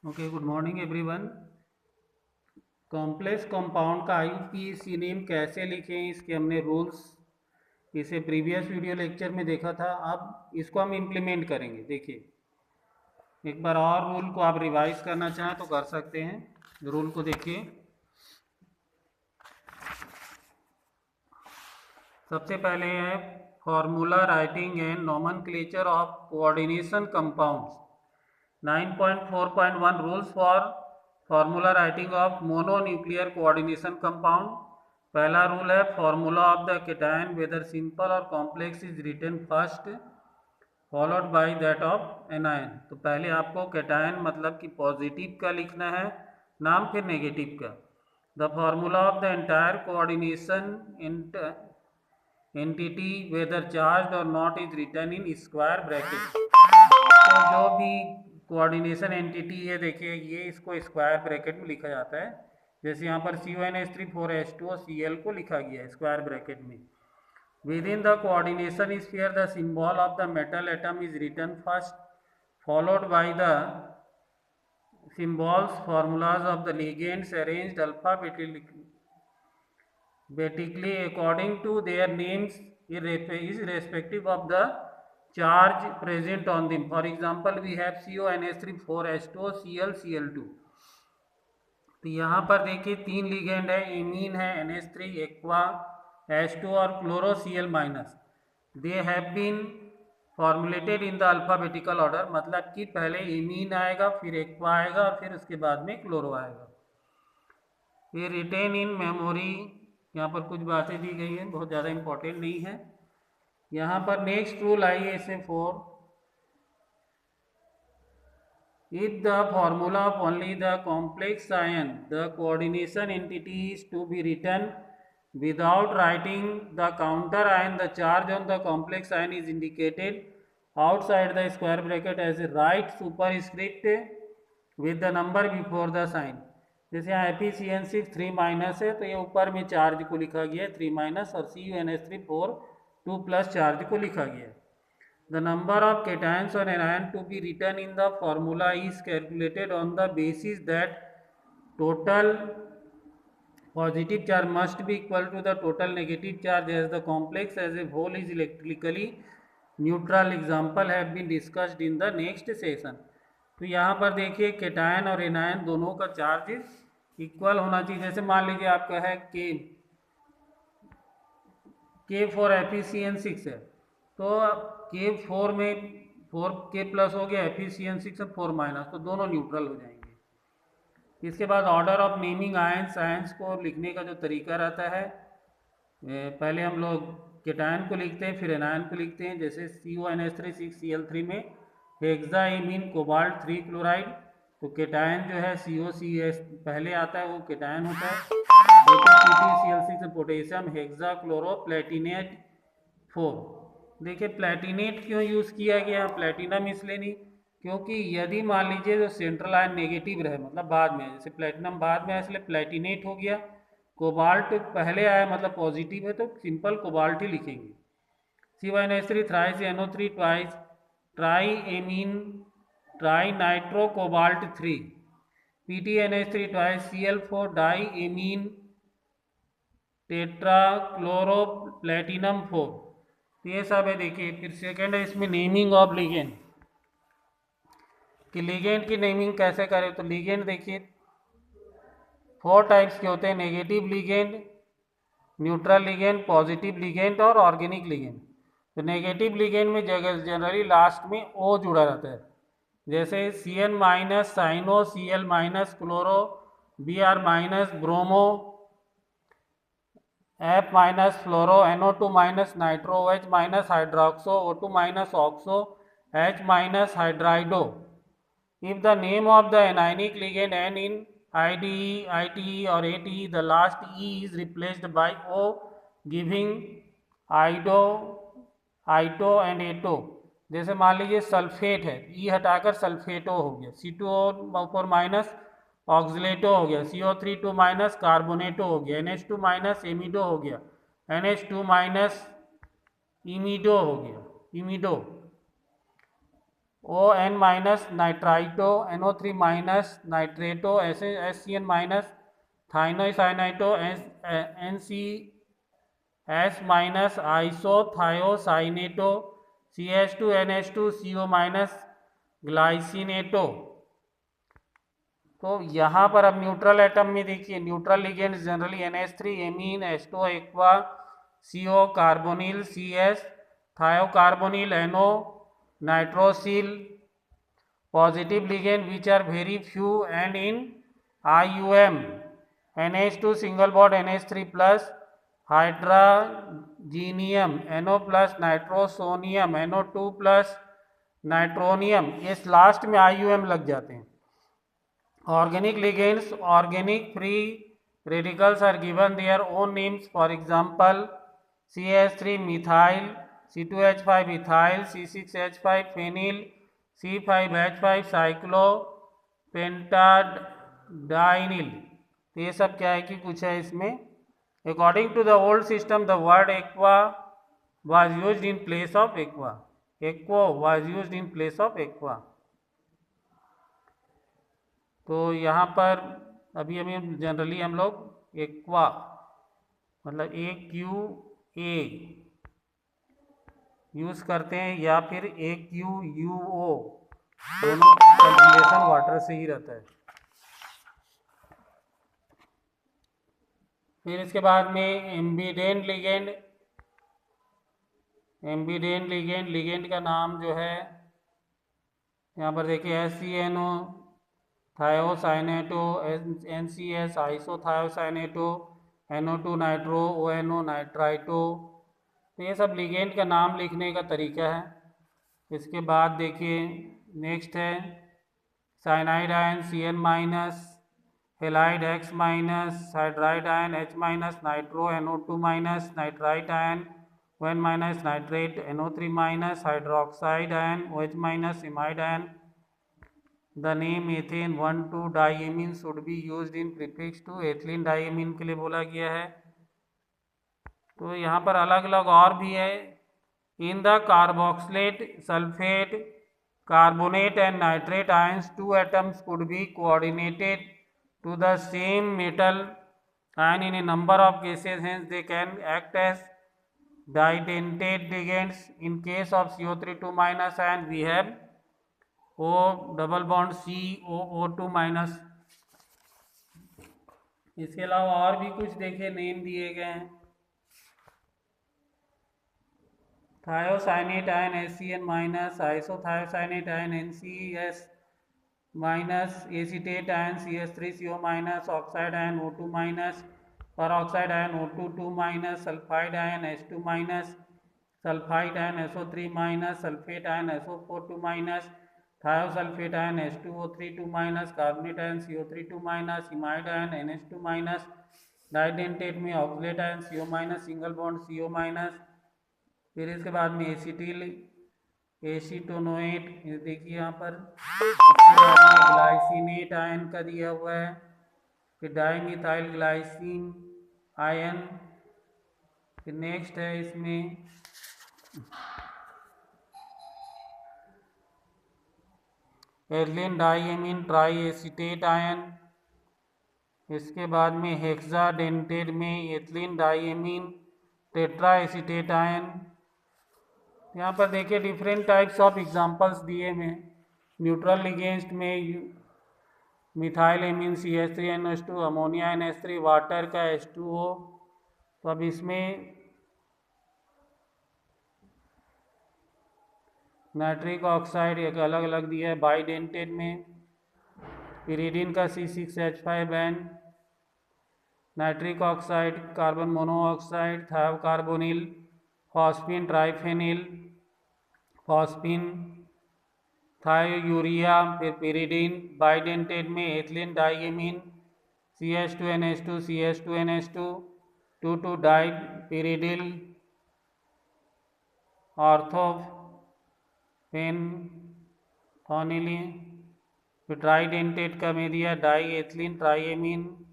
Okay, good morning everyone. Complex compound का IUPAC name कैसे लिखें, इसके हमने रूल्स इसे प्रीवियस वीडियो लेक्चर में देखा था। अब इसको हम इम्प्लीमेंट करेंगे। देखिए, एक बार और रूल को आप रिवाइज करना चाहें तो कर सकते हैं। रूल को देखिए, सबसे पहले है formula writing and nomenclature of coordination compounds. 9.4.1 rules for formula writing of mononuclear coordination compound. पहला रूल है formula of the cation whether simple और complex is written first followed by that of anion. तो पहले आपको cation मतलब कि positive का लिखना है नाम, फिर नेगेटिव का। The formula of the entire coordination entity whether charge और not is written in square bracket. तो जो भी कोऑर्डिनेशन एंटिटी है, देखिए ये इसको स्क्वायर ब्रैकेट में लिखा जाता है। जैसे यहाँ पर CONH3 4H2OCl को लिखा गया है स्क्वायर ब्रैकेट में। Within the coordination sphere the symbol of the metal atom is written first followed by the symbols formulas of the ligands arranged alphabetically according to their names irrespective of the charge present on them. For example, we have CONH3 4H2O Cl Cl2। तो यहाँ पर देखिए तीन ligand है, amine है NH3, aqua H2 और chloro Cl minus. They have been formulated in the alphabetical order, मतलब कि पहले एमीन आएगा, फिर एक्वा आएगा और फिर उसके बाद में क्लोरो आएगा। ये रिटेन इन मेमोरी, यहाँ पर कुछ बातें दी गई हैं, बहुत ज़्यादा इंपॉर्टेंट नहीं है। यहाँ पर नेक्स्ट रूल आई है इसमें 4। If the formula of only the complex ion, the coordination entity is to be written without writing the counter ion, the charge on the complex ion is indicated outside the square bracket as a right superscript with the number before the sign। जैसे यहाँ FeCN6 3 minus है तो ये ऊपर में charge को लिखा गया है 3 माइनस, और CuNH3 4 2 प्लस चार्ज को लिखा गया है। The number of cations on an ion to be written in the formula is calculated on the basis that total positive charge must be equal to the total negative charge as the complex as a whole is electrically neutral। Example have been discussed in the next session। तो यहाँ पर देखिए cation और anion दोनों का charge equal होना चाहिए। जैसे मान लीजिए आपका है K4FeCN6 है, तो K4 में 4K प्लस हो गया, FeCN6 है 4 माइनस, तो दोनों न्यूट्रल हो जाएंगे। इसके बाद order of naming ions, ions को लिखने का जो तरीका रहता है, पहले हम लोग केटायन को लिखते हैं फिर एनायन को लिखते हैं। जैसे CONH3 6Cl3 में हेक्साइमीन कोबाल्ट 3 क्लोराइड, तो केटायन जो है COCS पहले आता है, वो केटायन होता है। PtCl6 potassium hexa chloro Palatinate 4। देखिए प्लेटिनेट क्यों यूज़ किया गया, प्लेटिनम इसलिए नहीं, क्योंकि यदि मान लीजिए जो सेंट्रल आयन नेगेटिव रहे, मतलब बाद में, जैसे प्लेटिनम बाद में है इसलिए प्लेटिनेट हो गया। कोबाल्ट पहले आया मतलब पॉजिटिव है, तो सिंपल कोबाल्ट ही लिखेंगे। CONH3 thrice NO3 twice tri amine tri nitro cobalt 3। PtNH3 twice Cl4 di amine tetra chloro platinum 4। तो ये सब है। देखिए फिर सेकेंड है इसमें नेमिंग ऑफ लिगेंड, कि लिगेंड की नेमिंग कैसे करें। तो लिगेंड देखिए 4 टाइप्स के होते हैं, negative ligand, neutral ligand, positive ligand और ऑर्गेनिक लिगेंड। तो नेगेटिव लिगेंड में जनरली लास्ट में O जुड़ा रहता है, जैसे CN minus cyano, Cl minus chloro, Br minus bromo, F minus fluoro, NO2 minus nitro, OH minus hydroxo, O2 minus oxo, H minus hydrido. If the name of the anionic ligand N in IDE, ITE or ATE, the last E is replaced by O, giving ido, ito and ato. जैसे मान लीजिए sulphate है, E हटाकर सल्फेटो हो गया, C2O4 minus ऑक्सीलेटो हो गया, CO3 2 minus कार्बोनेटो हो गया, NH2 माइनस एमिडो हो गया, NH2 माइनस इमिडो हो गया, imido. ON minus nitrito, NO3 minus nitrato, SCN minus thiocyanato, NCS minus isothiocyanato, CH2NH2 CO minus glycinato. तो यहाँ पर अब न्यूट्रल एटम में देखिए, neutral ligands generally NH3 ammine, H2 aqua, CO carbonyl, CS thiocarbonyl, NO nitrosyl. Positive ligand which are very few and in IUM, NH2 single bond NH3 plus hydrazinium, NO plus nitrosonium, NO2 plus nitronium. ये लास्ट में IUM लग जाते हैं। Organic ligands, organic free radicals are given their own names. For example, CH3 methyl, C2H5 ethyl, C6H5 phenyl, C5H5 cyclopentadienyl। तो ये सब क्या है कि कुछ है इसमें। According to the old system, the word aqua was used in place of aqua. Aqua was used in place of aqua. तो यहाँ पर अभी हमें जनरली हम लोग एक्वा मतलब AQA यूज़ करते हैं, या फिर AQUO, दोनों कैलकुलेशन वाटर से ही रहता है। फिर इसके बाद में ambient ligand. Ambient ligand, ligand का नाम जो है यहाँ पर देखिए SCNO thiocyanato, NCS आइसोथायोसाइनेटो, NO2 nitro, ONO nitrito. तो ये सब लिगेंड का नाम लिखने का तरीका है। इसके बाद देखिए नेक्स्ट है cyanide ion CN minus, halide X minus, hydride ion H minus, nitro NO2 minus, nitrite ion ON minus, nitrate NO3 minus, hydroxide ion OH minus, imide ion. The name ethane 1,2-diamine should be used in prefix to ethylene diamine के लिए बोला गया है। तो यहाँ पर अलग अलग और भी है। In the carboxylate, sulfate, carbonate and nitrate ions, 2 atoms could be coordinated to the same metal ion in a number of cases, hence they can act as dientate ligands. In case of CO3 2 minus ion, we have O double bond COO2 minus. इसके अलावा और भी कुछ देखिए name दिए गए हैं। Thiocyanate ion SCN minus, isothiocyanate ion NCS minus, acetate ion CH3CO minus, oxide ion O2 minus, peroxide ion O2 minus, sulphide ion H2 minus, sulphide ion SO3 minus, sulphate ion SO4 minus, thiosulphate ion H2O3 minus, carbonate ion CO3 minus, imide ion NH2 minus, didentate में oxalate ion CO minus, single bond CO minus. फिर इसके बाद में acetyl एसीटोनोएट, देखिए यहाँ पर। इसके बाद में ग्लाइसिनेट आयन का दिया हुआ है। फिर डाईमिथाइल ग्लाइसिन आयन। फिर नेक्स्ट है इसमें एथिलीन डाईएमीन ट्राई एसीटेट आयन। इसके बाद में हेक्साडेंटेट में एथिलीन डाईएमीन टेट्रा एसीटेट आयन। यहाँ पर देखिए डिफरेंट टाइप्स ऑफ एग्जांपल्स दिए हैं। न्यूट्रल लिगेंड्स में methyl amine CH3NH2, ammonia NH3, water का H2O। तो अब इसमें नाइट्रिक ऑक्साइड एक अलग अलग दिया है बाइडेंटेट में। पिरीडिन का C6H5N, nitric oxide, carbon monoxide, thiocarbonyl, phosphine triphenyl, phosphine thiourea. फिर पिरीडिन बाइडेंटेट में ethylene diamine CH2NH2, CH2NH2, 2,2 di pyridyl, orthophenylene. फिर ट्राइडेंटेट का में दिया डाई एथिलीन ट्राईएमीन।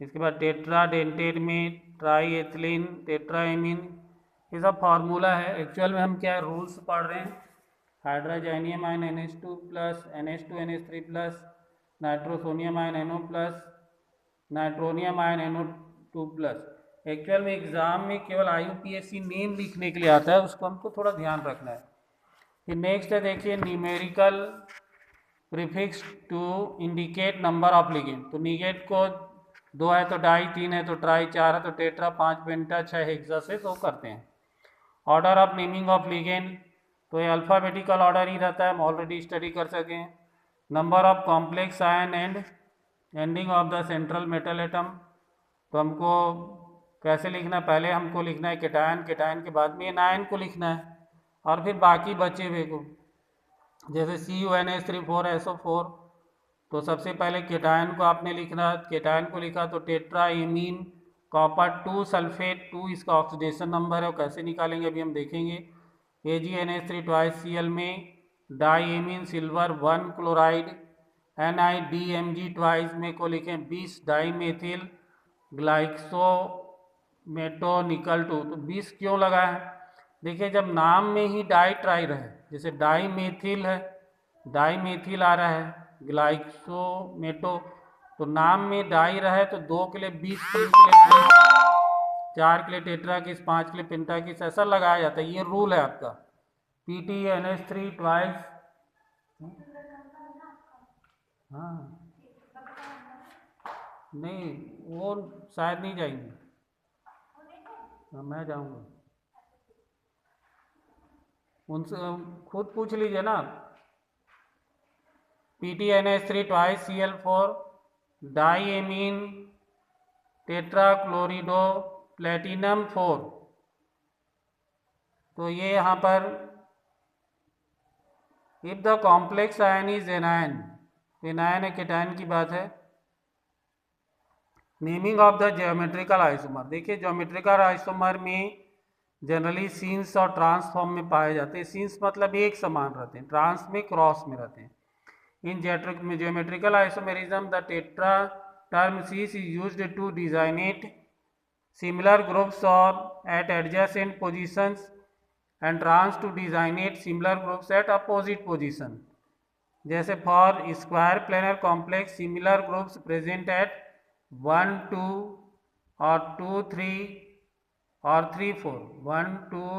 इसके बाद टेट्रा डेंटेट में ट्राई एथिलीन टेट्राएमीन। ये सब फार्मूला है। एक्चुअल में हम क्या रूल्स पढ़ रहे हैं, hydrazinium ion NH2 plus NH2 NH3 plus nitrosonium ion NO plus nitronium ion NO2 plus. Actual में एग्जाम में केवल IUPAC नेम लिखने के लिए आता है, उसको हमको थोड़ा ध्यान रखना है। फिर नेक्स्ट है देखिए numerical prefix to indicate number of ligand. तो लिगेंड को 2 है तो डाई, 3 है तो ट्राई, 4 है तो टेट्रा, 5 पेंटा, 6 हेक्सा से शो करते हैं। Order of naming of ligand, तो ये अल्फ़ाबेटिकल ऑर्डर ही रहता है, हम ऑलरेडी स्टडी कर सकें। Number of complex ion and ending of the central metal atom, तो हमको कैसे लिखना है, पहले हमको लिखना है केटायन, केटायन के बाद में एनायन को लिखना है और फिर बाकी बचे हुए को, जैसे CuNH3,4SO4, तो सबसे पहले केटायन को आपने लिखना, केटायन को लिखा तो टेट्रा एमीन कॉपर 2 सल्फेट 2 इसका ऑक्सीडेशन नंबर है, और कैसे निकालेंगे अभी हम देखेंगे। AgNH3 में di amine silver 1 chloride, NiDMg twice में को लिखें 20 डाई मेथिल ग्लाइक्सोमेटोनिकल 2। तो 20 क्यों लगा है, देखिए जब नाम में ही डाई ट्राई रहे, जैसे डाई मेथिल है, डाई मेथिल आ रहा है, ग्लाइक्सोमेटो, तो नाम में डाई रहे तो 2 के लिए 20, 3 के लिए 20, 4 के लिए टेट्राकिस, 5 के लिए पेंटाकिस, ऐसा लगाया जाता है। ये रूल है आपका। PTNH3 ट्वाइस, हाँ नहीं वो शायद नहीं जाएंगे, मैं जाऊंगा, उनसे खुद पूछ लीजिए ना। PTNH3 twice Cl4 di ammine tetrachlorido platinum 4, तो ये यहाँ पर if the complex ion is anion, anion है, केटायन की बात है। Naming of the geometrical isomer, देखिए ज्योमेट्रिकल आइसोमर में जनरली सीन्स और ट्रांस फॉर्म में पाए जाते हैं। सीन्स मतलब एक समान रहते हैं, ट्रांस में क्रॉस में रहते हैं। इन geometrical isomerism the tetra term cis is used to designate similar groups or at adjacent positions and trans to designate similar groups at opposite position. जैसे for square planar complex similar groups present at 1 2 और 2 3 और 3 4, 1 2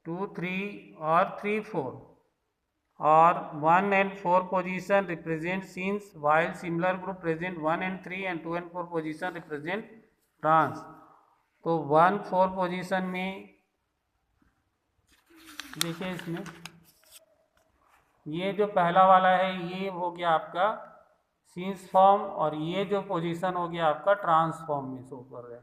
2 3 और 3 4 और 1 and 4 position represent scenes while similar group present 1 and 3 and 2 and 4 position represent trans। तो 1 4 position में देखिए इसमें ये जो पहला वाला है ये हो गया आपका सीन्स फॉर्म, और ये जो पोजीशन हो गया आपका ट्रांसफॉर्म में शो कर रहा है।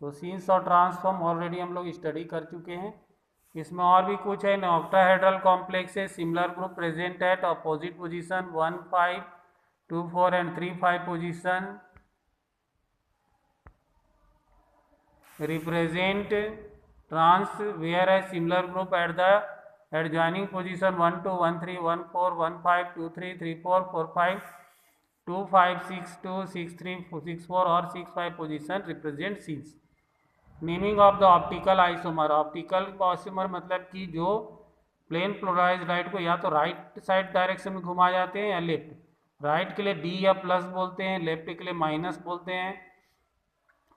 तो सीन्स और ट्रांसफॉर्म ऑलरेडी हम लोग स्टडी कर चुके हैं। इसमें और भी कुछ है, ऑक्टाहेड्रल कॉम्प्लेक्स है, similar group present at opposite position 1 5 2 4 and 3 5 position represent trans where है similar group at the adjoining position 1 2 1 3 1 4 1 5 2 3 3 4 4 5 2 5 6 2 6 3 6 4 और 6 5 position represent scenes. Naming of the optical isomer, optical isomer मतलब कि जो प्लेन पोलराइज लाइट को या तो right side direction में घुमा जाते हैं या लेफ्ट। राइट के लिए डी या प्लस बोलते हैं, लेफ्ट के लिए माइनस बोलते हैं,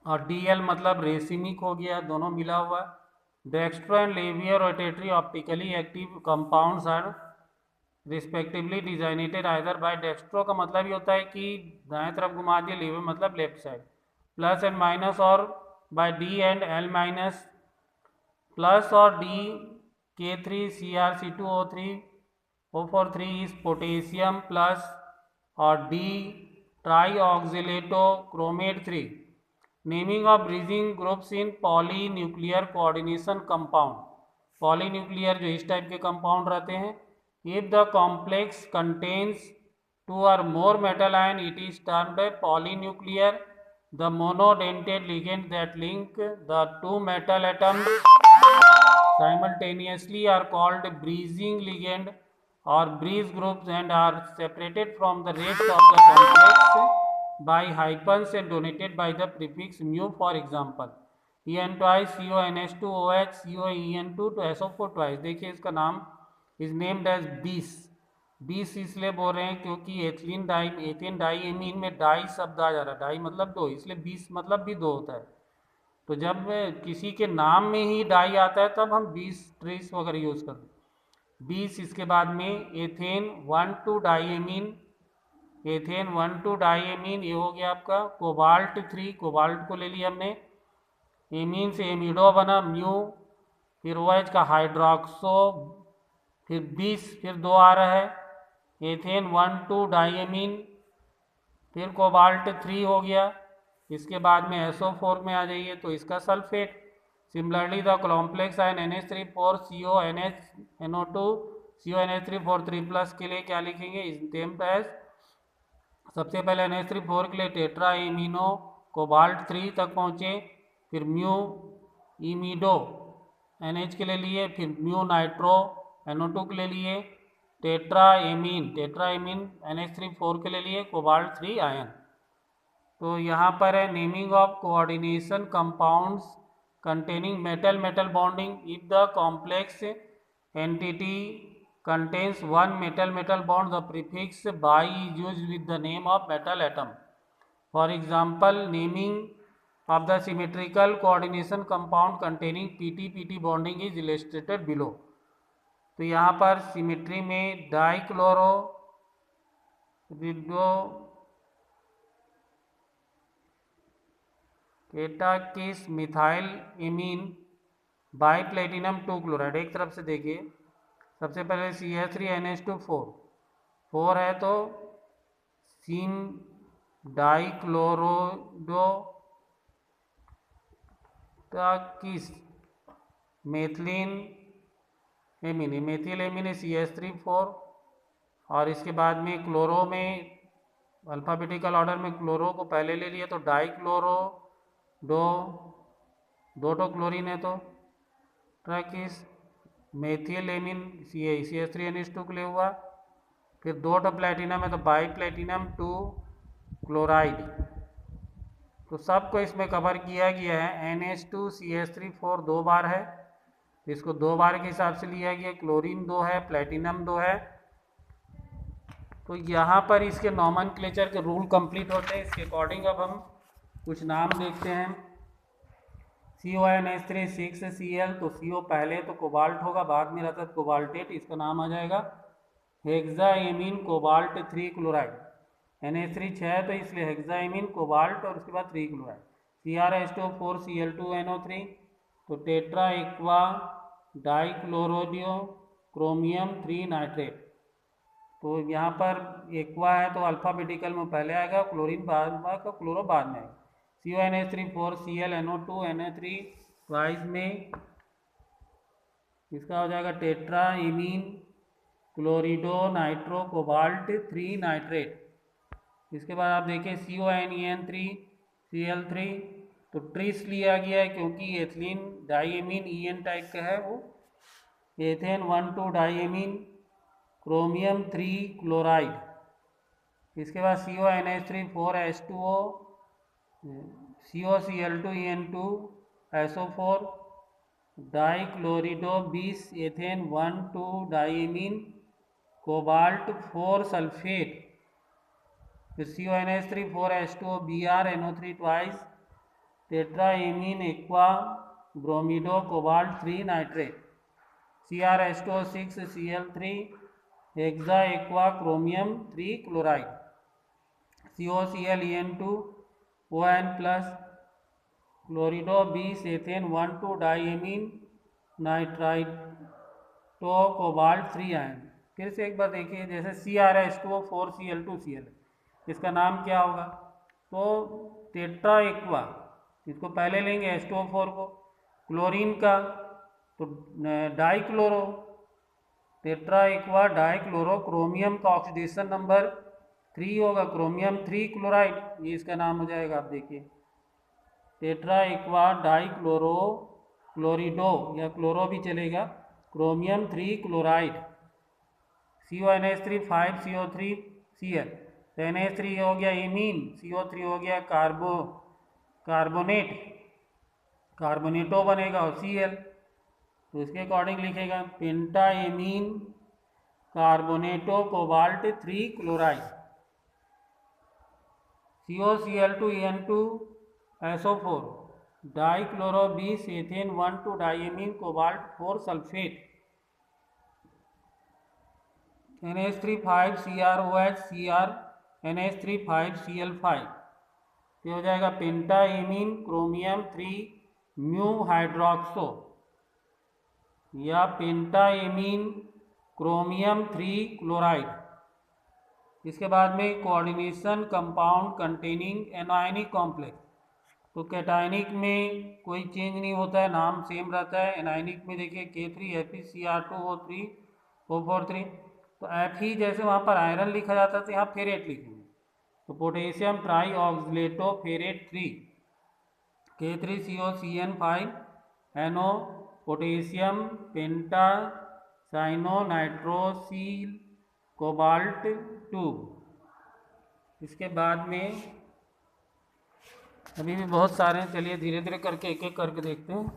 और DL मतलब रेसिमिक हो गया, दोनों मिला हुआ। Dextro and laevo rotatory optically active compounds are respectively designated either by dextro का मतलब ये होता है कि दाएं तरफ घुमा दिया, लेवियर मतलब left side, plus and minus और by D and L minus, plus और D K3 Cr2O3 O43 is potassium plus, और D tri oxalato chromate 3। Naming of bridging groups in polynuclear coordination compound, polynuclear जो इस type के compound रहते हैं। If the complex contains 2 or more metal ion it is termed a polynuclear। The monodentate ligand that link the 2 metal atoms simultaneously are called bridging ligand or bridge groups and are separated from the rest of the complex by hyphens and denoted by the prefix mu। For example, En twice CONH2OH COEN2 to SO4 twice। देखिए इसका नाम is named as 20 इसलिए बोल रहे हैं क्योंकि ethane die amine में die शब्द आ जा रहा है, डाई मतलब दो, इसलिए 20 मतलब भी दो होता है। तो जब किसी के नाम में ही डाई आता है तब हम 20 ट्रेस वगैरह यूज़ करते हैं। 20 इसके बाद में एथेन 1,2 डाईएमीन, एथेन 1,2 डाईएमीन, ये हो गया आपका। कोबाल्ट 3, कोबाल्ट को ले लिया हमने। एमीन से एमिडो बना म्यू, फिर OH का हाइड्रोक्सो, फिर 20, फिर 2 आ रहा है एथेन 1,2 डाईएमीन, फिर कोबाल्ट 3 हो गया। इसके बाद में SO4 में आ जाइए तो इसका sulphate. Similarly the complex ion NH3 4 CONH CONH3 3+ के लिए क्या लिखेंगे, इस नेम्ड एज, सबसे पहले NH3 के लिए टेट्रा एमिनो कोबाल्ट 3 तक पहुँचे, फिर म्यू इमिडो NH के लिए लिए, फिर म्यू नाइट्रो NO2 के लिए लिए, टेट्रा एमीन NH3 के लिए लिए, कोबाल्ट 3 आयन। तो यहाँ पर है naming of coordination compounds containing metal bonding if the complex entity contains one metal bond, the prefix bi is used with the name of metal atom. For example, naming of the symmetrical coordination compound containing PT bonding is illustrated below. तो यहाँ पर symmetry में dichloro tetrakis methyl amine bi platinum 2 chloride. एक तरफ से देखिए, सबसे पहले CH3NH2 4 है तो cis dichlorotetrakis methylene amine, methyl amine है CH3 4। और इसके बाद में क्लोरो में अल्फ़ाबेटिकल ऑर्डर में क्लोरो को पहले ले लिया तो डाइक्लोरो दो क्लोरीन है तो ट्रैकिस मेथिल एमीन CH3NH2 के लिए हुआ। फिर 2 प्लेटिनम है तो बाई प्लेटिनम 2 क्लोराइड। तो सबको इसमें कवर किया गया है। NH2 CH3 4 2 बार है, इसको 2 बार के हिसाब से लिया गया। क्लोरीन 2 है, प्लेटिनम 2 है। तो यहाँ पर इसके नॉमेनक्लेचर के रूल कंप्लीट होते हैं। इसके अकॉर्डिंग अब हम कुछ नाम देखते हैं। CONH3 6Cl, तो CO पहले तो कोबाल्ट होगा, बाद में रहता है कोबाल्टेट, इसका नाम आ जाएगा हेक्साएमीन कोबाल्ट 3 क्लोराइड। NH3 6 तो इसलिए हेक्साएमीन कोबाल्ट और उसके बाद 3 क्लोराइड। CrH2 4Cl2NO3 तो टेट्रा एक्वा डाइक्लोरोडियो क्रोमियम 3 नाइट्रेट। तो यहाँ पर एक्वा है तो अल्फ़ाबेटिकल में पहले आएगा, क्लोरीन बाद में, क्लोरो बाद में आएगा। CONH3 4ClNO2 NO3 ट्वाइस में इसका हो जाएगा tetra ammine chlorido nitro cobalt 3 nitrate. इसके बाद आप देखिए CONEN3 Cl3 तो ट्रिस लिया गया है क्योंकि एथिलीन डाईएमीन EN टाइप का है वो। Ethane 1,2 diamine chromium 3 chloride. इसके बाद CONH3 4H2O COCl2En2 SO4 dichlorido 20 ethane 1,2 diamine cobalt 4 sulphate. फिर CONH3 4H2O Br NO3 twice tetraammine aqua bromido cobalt 3 nitrate. CrH2O 6Cl3 hexa aqua chromium 3 chloride. COClEN2 ON plus chlorido 20 ethane 1,2 diamine nitrito cobalt 3 ion. फिर से एक बार देखिए, जैसे CrH2O 4Cl2Cl, इसका नाम क्या होगा, तो टेट्रा एक्वा, इसको पहले लेंगे H2O4 को, क्लोरीन का तो dichloro, tetra aqua dichloro, chromium का ऑक्सीडेशन नंबर 3 होगा, क्रोमियम 3 क्लोराइड, ये इसका नाम हो जाएगा। आप देखिए टेट्रा एक्वा डाइक्लोरो क्लोरिडो या क्लोरो भी चलेगा, क्रोमियम 3 क्लोराइड। CONH3 5CO3Cl तो NH3 हो गया एमीन, CO3 हो गया कार्बोनेट कार्बोनेटो बनेगा और Cl, तो इसके अकॉर्डिंग लिखेगा pentaammine carbonato cobalt 3 chloride COCl2En2SO4 dichloro 20 ethane 1,2 diamine cobalt 4 sulphate NH3 5 CrOH Cr NH3 5Cl5, ये हो जाएगा पेंटाएमीन क्रोमियम 3 म्यू हाइड्रोक्सो या पेंटाएमीन क्रोमियम 3 क्लोराइड। इसके बाद में coordination compound containing anionic complex, तो कैटायनिक में कोई चेंज नहीं होता है, नाम सेम रहता है। एनायनिक में देखिए K3Fe2O3O43, तो Fe जैसे वहाँ पर आयरन लिखा जाता है तो यहाँ फेरेट लिखेंगे, तो potassium tri oxalato ferrate 3 K3COCN5NO potassium penta cyano nitrosyl cobalt 2। इसके बाद में अभी भी बहुत सारे हैं, चलिए धीरे धीरे करके एक एक करके देखते हैं।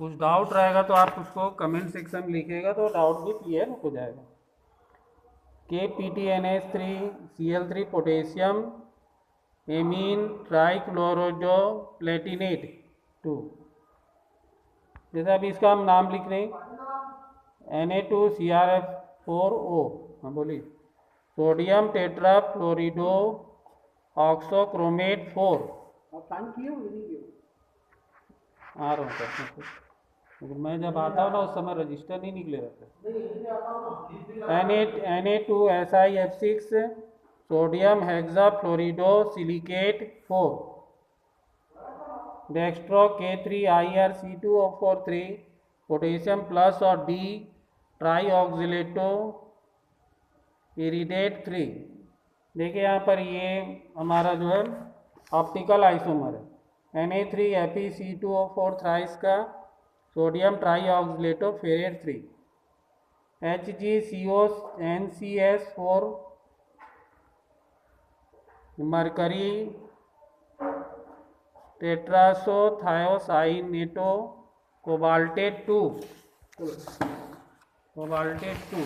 कुछ डाउट रहेगा तो आप उसको कमेंट सेक्शन में लिखिएगा तो डाउट भी क्लियर हो जाएगा। KPTNH3Cl3 पोटेशियम एमीन ट्राइक्लोरोजो प्लेटिनेट 2, जैसे अभी इसका हम नाम लिख रहे हैं Na2CrF4O, हाँ बोलिए, सोडियम टेट्रा फ्लोरिडो ऑक्सोक्रोमेट 4 आ रहा हूँ सर, लेकिन मैं जब आता हूँ ना उस समय रजिस्टर नहीं निकले रहते। Na2SiF6 sodium hexa fluorido silicate 4 dextro K3IrC2O43 potassium plus और D ट्राई ऑक्सिलेटो इरिडेट 3। देखिए यहाँ पर ये हमारा जो है ऑप्टिकल आइसोमर है, Na3FeC2O4 थ्राइस का sodium tri oxalato ferrate 3 HgCONCS4 mercury tetra thiocyanato cobaltate 2 cobaltate 2।